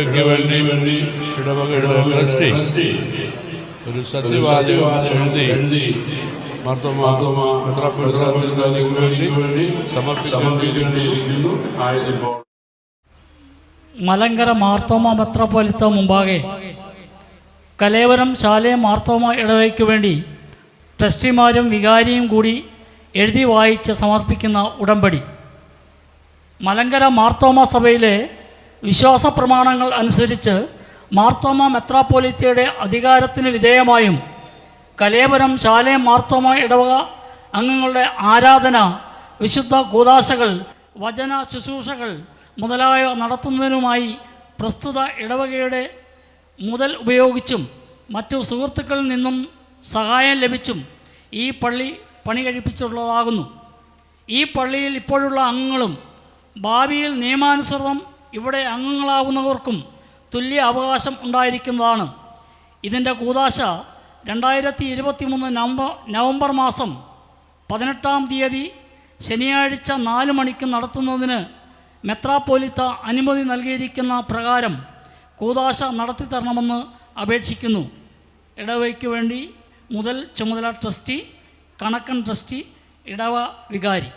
ഇടവയ്ക്ക് വേണ്ടി ഇടവകയുടെ ട്രസ്റ്റി ഒരു സത്യവാചകം എഴുതി വേണ്ടി സമർപ്പിക്കേണ്ടിയിരിക്കുന്നു. ആയതിപ്പോൾ മലങ്കര മാർത്തോമ മെത്രാപ്പോലീത്ത മുമ്പാകെ കലേവരം ശാലേം മാർത്തോമ ഇടവയ്ക്ക് വേണ്ടി ട്രസ്റ്റിമാരും വികാരിയും കൂടി എഴുതി വായിച്ച് സമർപ്പിക്കുന്ന ഉടമ്പടി. മലങ്കര മാർത്തോമ സഭയിലെ വിശ്വാസ പ്രമാണങ്ങൾ അനുസരിച്ച് മാർത്തോമ മെത്രാപ്പോലീത്തയുടെ അധികാരത്തിന് വിധേയമായും കലേവരം ശാലേം മാർത്തോമ ഇടവക അംഗങ്ങളുടെ ആരാധന, വിശുദ്ധ കൂദാശകൾ, വചന ശുശ്രൂഷകൾ മുതലായവ നടത്തുന്നതിനുമായി പ്രസ്തുത ഇടവകയുടെ മുതൽ ഉപയോഗിച്ചും മറ്റു സുഹൃത്തുക്കളിൽ നിന്നും സഹായം ലഭിച്ചും ഈ പള്ളി പണി കഴിപ്പിച്ചുള്ളതാകുന്നു. ഈ പള്ളിയിൽ ഇപ്പോഴുള്ള അംഗങ്ങളും ഭാവിയിൽ നിയമാനുസൃതം ഇവിടെ അംഗങ്ങളാകുന്നവർക്കും തുല്യ അവകാശം ഉണ്ടായിരിക്കുന്നതാണ്. ഇതിൻ്റെ കൂദാശ 2023 നവംബർ മാസം 18-ാം തീയതി ശനിയാഴ്ച 4 മണിക്ക് നടത്തുന്നതിന് മെത്രാപ്പോലീത്ത അനുമതി നൽകിയിരിക്കുന്ന പ്രകാരം കൂദാശ നടത്തിത്തരണമെന്ന് അപേക്ഷിക്കുന്നു. ഇടവയ്ക്ക് വേണ്ടി മുതൽ ചുമതല ട്രസ്റ്റി, കണക്കൻ ട്രസ്റ്റി, ഇടവ വികാരി.